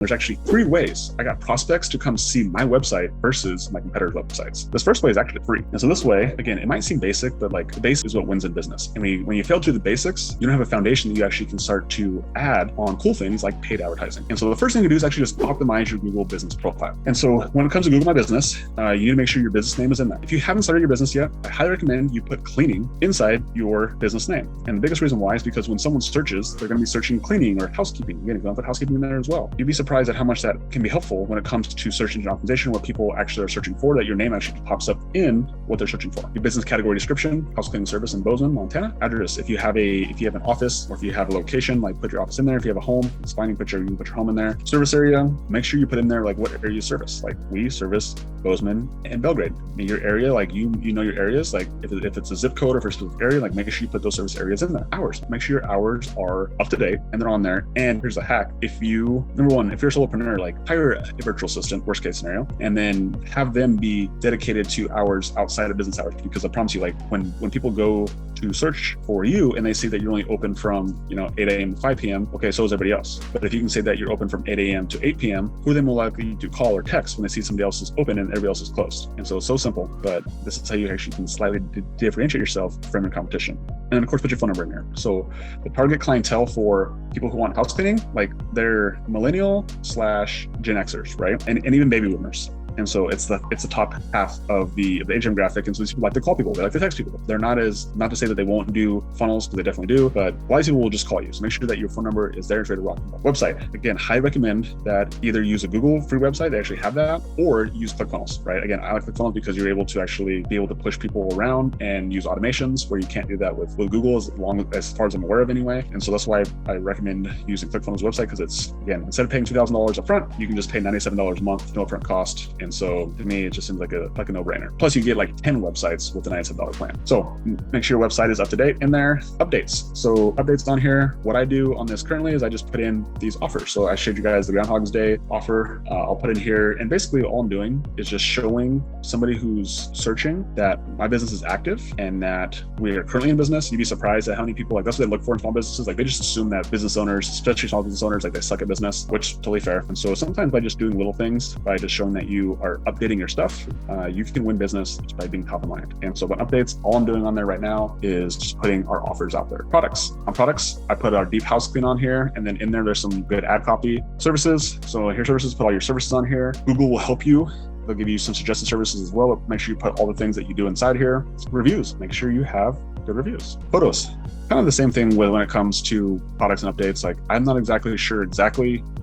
There's actually 3 ways I got prospects to come see my website versus my competitors' websites. This first way is actually free. And so this way, again, it might seem basic, but like the base is what wins in business. And when you fail to do the basics, you don't have a foundation that you actually can start to add on cool things like paid advertising. And so the first thing to do is actually just optimize your Google business profile. And so when it comes to Google My Business, you need to make sure your business name is in there. If you haven't started your business yet, I highly recommend you put cleaning inside your business name. And the biggest reason why is because when someone searches, they're going to be searching cleaning or housekeeping. Again, if you don't put housekeeping in there as well, you'd be surprised at how much that can be helpful when it comes to search engine optimization, what people actually are searching for, that your name actually pops up in what they're searching for. Your business category description: house cleaning service in Bozeman, Montana. Address: if you have an office, or if you have a location, like put your office in there. If you have a home, it's fine. You can put your home in there. Service area: make sure you put in there like what area you service. Like we service Bozeman and Belgrade. In your area, like you know your areas. Like if it's a zip code or for a specific area, like make sure you put those service areas in there. Hours: make sure your hours are up to date and they're on there. And here's a hack: if you're a solopreneur, like hire a virtual assistant, worst case scenario, and then have them be dedicated to hours outside of business hours. Because I promise you, like when people go to search for you and they see that you're only open from 8 a.m. to 5 p.m. Okay, so is everybody else. But if you can say that you're open from 8 a.m. to 8 p.m., who then will likely to call or text when they see somebody else is open and everybody else is closed? And so it's so simple, but this is how you actually can slightly differentiate yourself from your competition. And then of course, put your phone number in there. So the target clientele for people who want house cleaning, like they're millennial/Gen Xers, right? And even baby boomers. And so it's the top half of the age demographic. And so these people like to call people, they like to text people. They're not to say that they won't do funnels, because they definitely do, but a lot of people will just call you. So make sure that your phone number is there and ready to rock. Website: again, highly recommend that either use a Google free website, they actually have that, or use ClickFunnels, right? Again, I like ClickFunnels because you're able to actually be able to push people around and use automations where you can't do that with Google, as far as I'm aware of anyway. And so that's why I recommend using ClickFunnels website, because it's, again, instead of paying $2,000 up front, you can just pay $97 a month, no upfront cost. And so to me, it just seems like a no-brainer. Plus you get like 10 websites with a $97 plan. So make sure your website is up to date in there. Updates. So updates on here. What I do on this currently is I just put in these offers. So I showed you guys the Groundhog's Day offer. I'll put in here, and basically all I'm doing is just showing somebody who's searching that my business is active and that we are currently in business. You'd be surprised at how many people, like that's what they look for in small businesses. Like they just assume that business owners, especially small business owners, like they suck at business, which is totally fair. And so sometimes by just doing little things, by just showing that you are updating your stuff, you can win business just by being top of mind. And so about updates, all I'm doing on there right now is just putting our offers out there. Products. On products, I put our deep house clean on here, and then in there's some good ad copy. Services. So here's services, put all your services on here. Google will help you. They'll give you some suggested services as well. But make sure you put all the things that you do inside here. Reviews. Make sure you have good reviews. Photos. Kind of the same thing when it comes to products and updates. Like I'm not exactly sure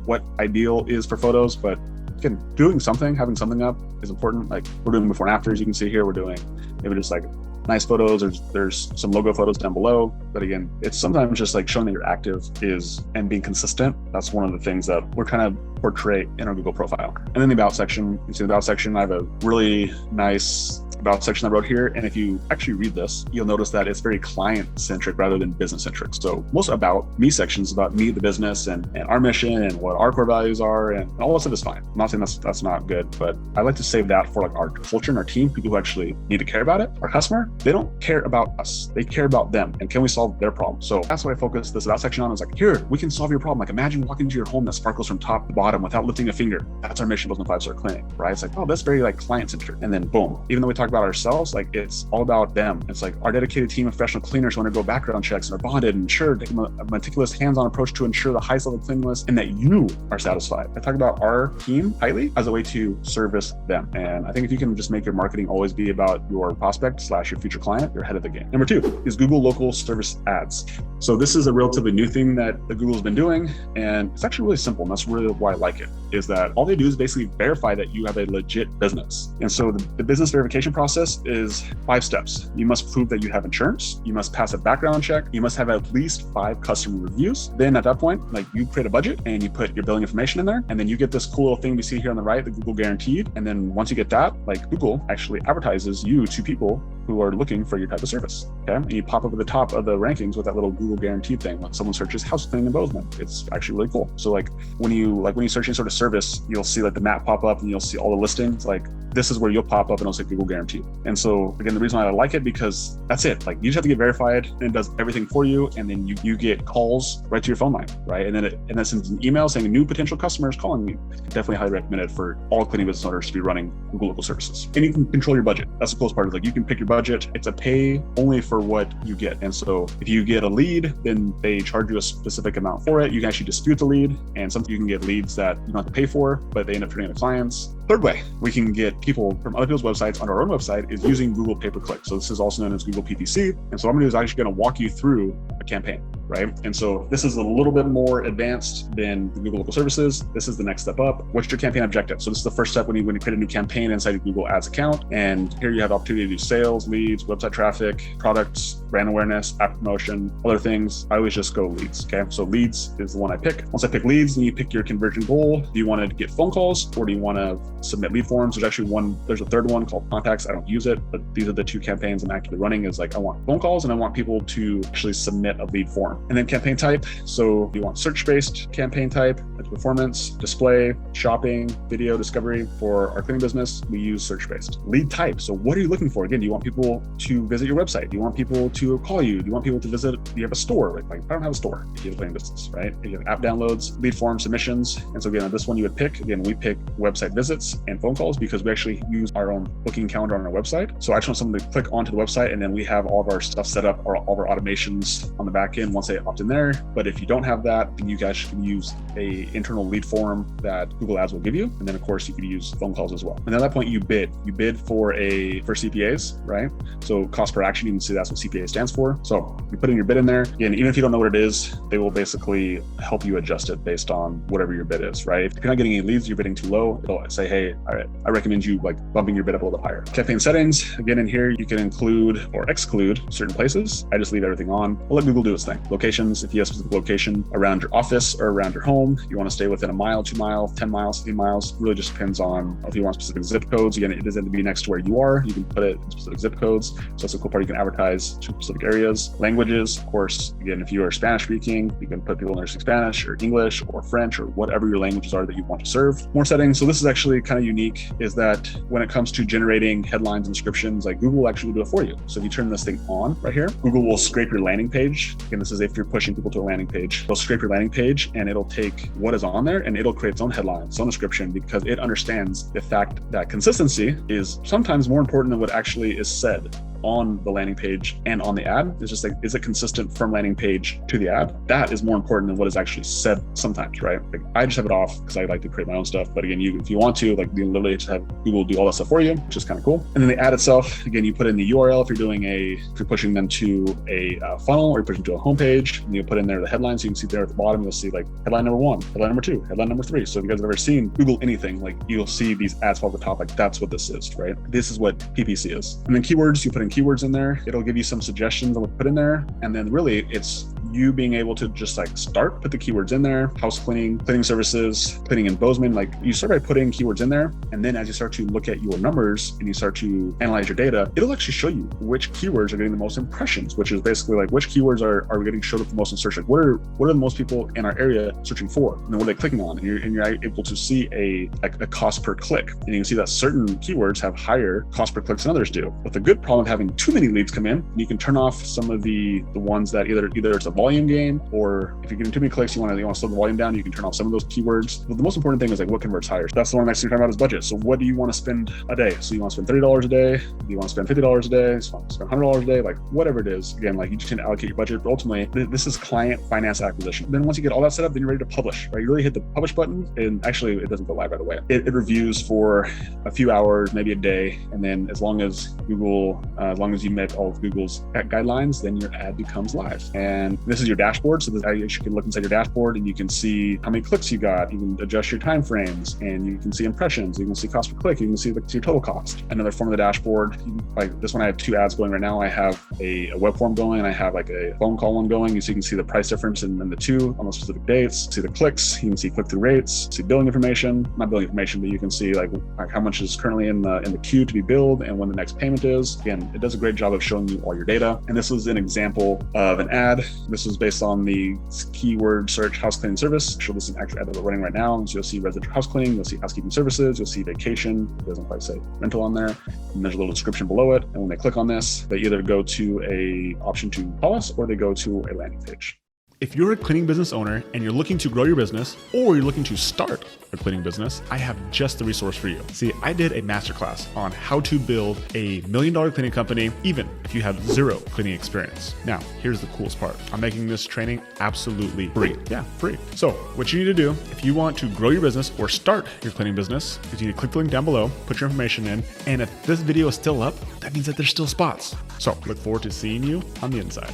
what ideal is for photos, but again, doing something, having something up is important. Like we're doing before and afters. You can see here, we're doing maybe just like nice photos. There's some logo photos down below. But again, it's sometimes just like showing that you're active and being consistent. That's one of the things that we're trying to portray in our Google profile. And then the about section. You see the about section, I have a really nice about section I wrote here. And if you actually read this, you'll notice that it's very client-centric rather than business-centric. So most about me sections about me, the business, and our mission and what our core values are, and all that stuff is fine. I'm not saying that's not good, but I like to save that for like our culture and our team, people who actually need to care about it. Our customer, they don't care about us. They care about them. And can we solve their problem? So that's what I focus this about section on. Is like, here, we can solve your problem. Like imagine walking into your home that sparkles from top to bottom without lifting a finger. That's our mission, Bozeman 5-star cleaning, right? It's like, oh, that's very like client-centric. And then boom, even though we talk about ourselves, like it's all about them. It's like our dedicated team of professional cleaners who undergo background checks and are bonded and insured, taking a meticulous hands-on approach to ensure the highest level of cleanliness and that you are satisfied. I talk about our team highly as a way to service them. And I think if you can just make your marketing always be about your prospect / your future client, you're ahead of the game. Number 2 is Google local service ads. So this is a relatively new thing that the Google's been doing, and it's actually really simple. And that's really why I like it, is that all they do is basically verify that you have a legit business. And so the business verification process is 5 steps. You must prove that you have insurance. You must pass a background check. You must have at least 5 customer reviews. Then at that point, like you create a budget and you put your billing information in there. And then you get this cool little thing we see here on the right, the Google guaranteed. And then once you get that, like Google actually advertises you to people who are looking for your type of service. Okay. And you pop up at the top of the rankings with that little Google guaranteed thing. When someone searches house cleaning in Bozeman, it's actually really cool. So when you search any sort of service, you'll see like the map pop up and you'll see all the listings. Like this is where you'll pop up and it'll say Google guarantee. And so again, the reason why I like it, because that's it. Like you just have to get verified and it does everything for you. And then you get calls right to your phone line, right? And then it sends an email saying new potential customers calling you. Definitely highly recommended for all cleaning business owners to be running Google local services. And you can control your budget. That's the coolest part, is like you can pick your budget. It's a pay only for what you get. And so if you get a lead, then they charge you a specific amount for it. You can actually dispute the lead, and sometimes you can get leads that you don't have to pay for, but they end up turning into clients. Third way we can get people from other people's websites on our own website is using Google pay-per-click. So this is also known as Google PPC. And so what I'm gonna do is actually gonna walk you through a campaign, right? And so this is a little bit more advanced than the Google local services. This is the next step up. What's your campaign objective? So this is the first step when you create a new campaign inside your Google Ads account. And here you have the opportunity to do sales, leads, website traffic, products, brand awareness, app promotion, other things. I always just go leads, okay? So leads is the one I pick. Once I pick leads, then you pick your conversion goal. Do you want to get phone calls, or do you want to submit lead forms? There's a third one called contacts. I don't use it, but these are the two campaigns I'm actively running. Is like I want phone calls and I want people to actually submit a lead form. And then campaign type. So you want search-based campaign type, like performance, display, shopping, video, discovery. For our cleaning business, we use search-based. Lead type. So what are you looking for? Again, do you want people to visit your website? Do you want people to call you? Do you want people to visit? Do you have a store? Like I don't have a store if you have a cleaning business, right? You have app downloads, lead form submissions. And so again, on this one you would pick, again, we pick website visits and phone calls because we actually use our own booking calendar on our website. So I just want someone to click onto the website, and then we have all of our stuff set up, all of our automations on the back end once they opt in there. But if you don't have that, then you guys can use a internal lead form that Google Ads will give you. And then of course you could use phone calls as well. And at that point you bid for CPAs, right? So cost per action, you can see that's what CPA stands for. So you put in your bid in there. Again, even if you don't know what it is, they will basically help you adjust it based on whatever your bid is, right? If you're not getting any leads, you're bidding too low, it'll say, hey, I recommend you like bumping your bid up a little bit higher. Campaign settings, again, in here, you can include or exclude certain places. I just leave everything on. I'll let Google do its thing. Locations, if you have a specific location around your office or around your home, you want to stay within a mile, 2 miles, 10 miles, 15 miles, really just depends on if you want specific zip codes. Again, it doesn't have to be next to where you are. You can put it in specific zip codes. So that's a cool part. You can advertise to specific areas. Languages, of course, again, if you are Spanish speaking, you can put people in there speaking Spanish or English or French or whatever your languages are that you want to serve. More settings. So this is actually kind of unique, is that when it comes to generating headlines and descriptions, like Google will actually do it for you. So if you turn this thing on right here, Google will scrape your landing page. Again, this is if you're pushing people to a landing page. It'll scrape your landing page and it'll take what is on there and it'll create its own headline, its own description, because it understands the fact that consistency is sometimes more important than what actually is said on the landing page and on the ad. It's just like, is it consistent from landing page to the ad? That is more important than what is actually said sometimes, right? Like I just have it off because I like to create my own stuff. But again, if you want to, like you literally just have Google do all that stuff for you, which is kind of cool. And then the ad itself, again, you put in the URL if you're pushing them to a funnel or you're pushing to a homepage, and you put in there the headline. So you can see there at the bottom, you'll see like headline number 1, headline number 2, headline number 3. So if you guys have ever seen Google anything, like you'll see these ads fall at the top, like that's what this is, right? This is what PPC is. And then keywords, you put in keywords in there. It'll give you some suggestions on what to put in there. And then really it's you being able to just like put the keywords in there, house cleaning, cleaning services, cleaning and Bozeman. Like you start by putting keywords in there. And then as you start to look at your numbers and you start to analyze your data, it'll actually show you which keywords are getting the most impressions, which is basically like which keywords are getting showed up the most in search. Like what are the most people in our area searching for? And then what are they clicking on? And you're able to see a cost per click. And you can see that certain keywords have higher cost per clicks than others do. But the good problem of having too many leads come in, you can turn off some of the ones that either it's a volume game, or if you're getting too many clicks, you want to slow the volume down, you can turn off some of those keywords. But the most important thing is like what converts higher. So that's the one next thing you're talking about is budget. So what do you want to spend a day? So you want to spend $30 a day? Do you want to spend $50 a day? Do you want to spend $100 a day? Like whatever it is. Again, like you just need to allocate your budget. But ultimately, this is client finance acquisition. Then once you get all that set up, then you're ready to publish, right? You really hit the publish button, and actually it doesn't go live right away. It reviews for a few hours, maybe a day. And then as long as you met all of Google's guidelines, then your ad becomes live. And this is your dashboard. So you can look inside your dashboard and you can see how many clicks you got. You can adjust your time frames, and you can see impressions. You can see cost per click. You can see your total cost. Another form of the dashboard, like this one, I have 2 ads going right now. I have a web form going, and I have like a phone call one going. So you can see the price difference in the two on those specific dates. See the clicks. You can see click-through rates. See billing information. Not billing information, but you can see like how much is currently in the queue to be billed and when the next payment is. Again, it does a great job of showing you all your data. And this is an example of an ad. This is based on the keyword search house cleaning service. So this is actually ad that we're running right now. So you'll see residential house cleaning, you'll see housekeeping services, you'll see vacation. It doesn't quite say rental on there. And there's a little description below it. And when they click on this, they either go to a option to call us or they go to a landing page. If you're a cleaning business owner and you're looking to grow your business, or you're looking to start a cleaning business, I have just the resource for you. See, I did a masterclass on how to build a $1 million cleaning company, even if you have zero cleaning experience. Now, here's the coolest part. I'm making this training absolutely free. Yeah, free. So what you need to do, if you want to grow your business or start your cleaning business, is you need to click the link down below, put your information in, and if this video is still up, that means that there's still spots. So look forward to seeing you on the inside.